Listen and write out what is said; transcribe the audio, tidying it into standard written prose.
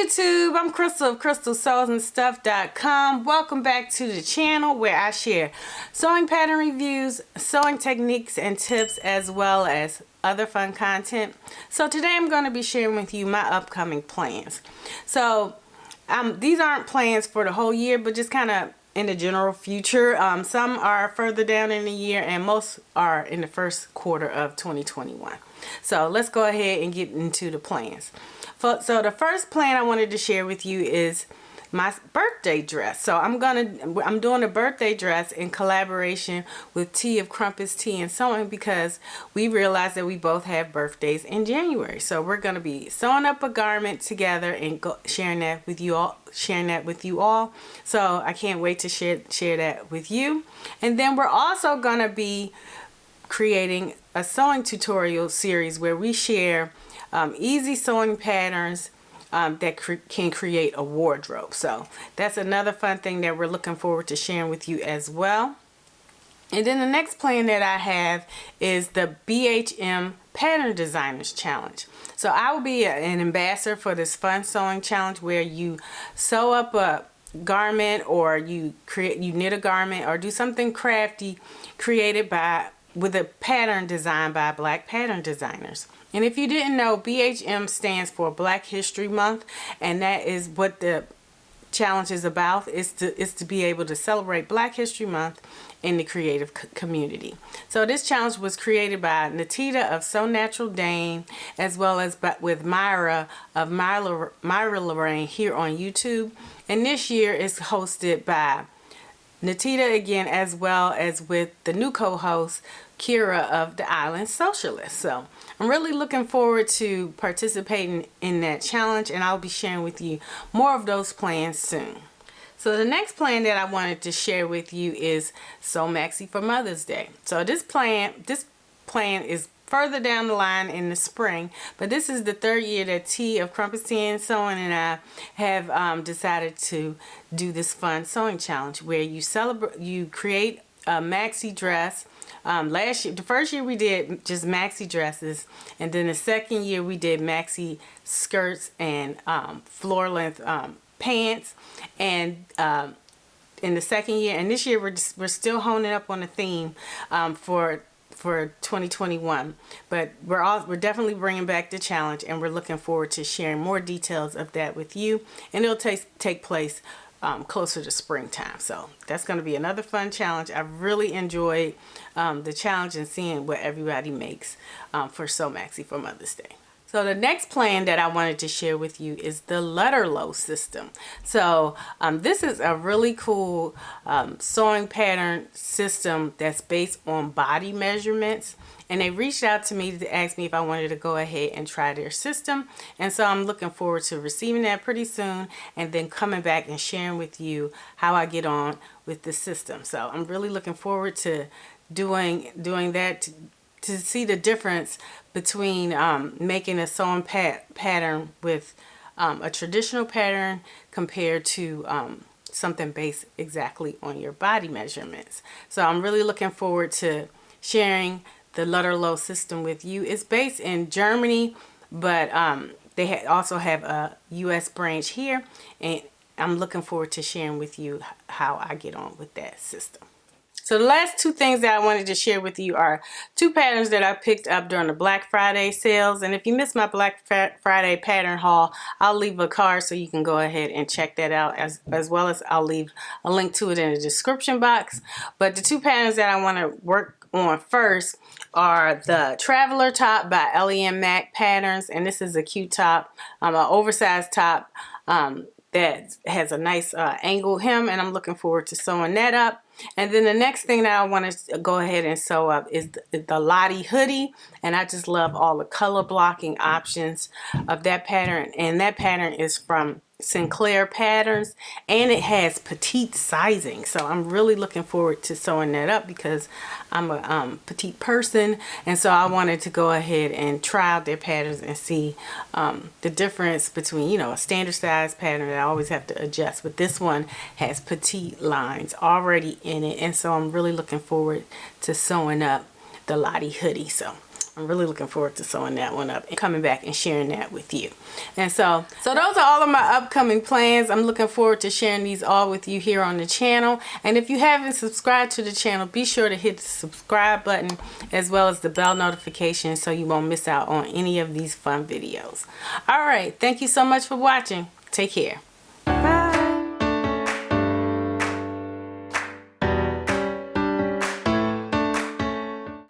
YouTube, I'm Crystal of Crystalsewsandstuff.com. Welcome back to the channel where I share sewing pattern reviews, sewing techniques and tips, as well as other fun content. So today I'm going to be sharing with you my upcoming plans. So these aren't plans for the whole year, but just kind of in the general future. Some are further down in the year and most are in the first quarter of 2021. So let's go ahead and get into the plans. So the first plan I wanted to share with you is my birthday dress. So I'm doing a birthday dress in collaboration with T of Crumpets Tea and Sewing, because we realized that we both have birthdays in January. So we're going to be sewing up a garment together and sharing that with you all. So I can't wait to share that with you. And then we're also going to be creating a sewing tutorial series where we share easy sewing patterns that can create a wardrobe. So that's another fun thing that we're looking forward to sharing with you as well. And then the next plan that I have is the BHM Pattern Designers Challenge. So I will be an ambassador for this fun sewing challenge where you sew up a garment, or you knit a garment, or do something crafty created with a pattern designed by Black pattern designers. And if you didn't know, BHM stands for Black History Month, and that is what the challenge is about, is to be able to celebrate Black History Month in the creative community. So this challenge was created by Natita of SEWNATURALDANE, as well as with Myra of Myra Lorraine here on YouTube. And this year is hosted by Natita again, as well as with the new co-host Kira of the Island Socialist. So I'm really looking forward to participating in that challenge, and I'll be sharing with you more of those plans soon. So the next plan that I wanted to share with you is Sew Maxi for Mother's Day. So this plan is further down the line in the spring, but this is the third year that T of Crumpets Tea and Sewing and I have decided to do this fun sewing challenge where you create a maxi dress. The first year we did just maxi dresses, and then the second year we did maxi skirts and floor length pants, and in the second year, and this year we're still honing up on the theme for 2021, but we're definitely bringing back the challenge, and we're looking forward to sharing more details of that with you, and it'll take place closer to springtime. So that's going to be another fun challenge. I really enjoyed the challenge and seeing what everybody makes for Sew Maxi for Mother's Day. So the next plan that I wanted to share with you is the LUTTERLOH system. So this is a really cool sewing pattern system that's based on body measurements. And they reached out to me to ask me if I wanted to go ahead and try their system. And so I'm looking forward to receiving that pretty soon, and then coming back and sharing with you how I get on with the system. So I'm really looking forward to doing that, to see the difference between making a sewing pattern with a traditional pattern compared to something based exactly on your body measurements. So I'm really looking forward to sharing the LUTTERLOH system with you. It's based in Germany, but they also have a US branch here, and I'm looking forward to sharing with you how I get on with that system. So the last two things that I wanted to share with you are two patterns that I picked up during the Black Friday sales. And if you missed my Black Friday pattern haul, I'll leave a card so you can go ahead and check that out, as well as I'll leave a link to it in the description box. But the two patterns that I want to work on first are the Traveler Top by ELLIE and Mac Patterns. And this is a cute top, an oversized top that has a nice angled hem, and I'm looking forward to sewing that up. And then the next thing that I want to go ahead and sew up is the LOTTE hoodie, and I just love all the color blocking options of that pattern. And that pattern is from SINCLAIR patterns, and it has petite sizing, so I'm really looking forward to sewing that up because I'm a petite person, and so I wanted to go ahead and try out their patterns and see the difference between, you know, a standard size pattern that I always have to adjust, but this one has petite lines already in it, and so I'm really looking forward to sewing up the LOTTE hoodie. So I'm really looking forward to sewing that one up and coming back and sharing that with you. And so those are all of my upcoming plans. I'm looking forward to sharing these all with you here on the channel. And if you haven't subscribed to the channel, be sure to hit the subscribe button as well as the bell notification so you won't miss out on any of these fun videos. All right, thank you so much for watching. Take care.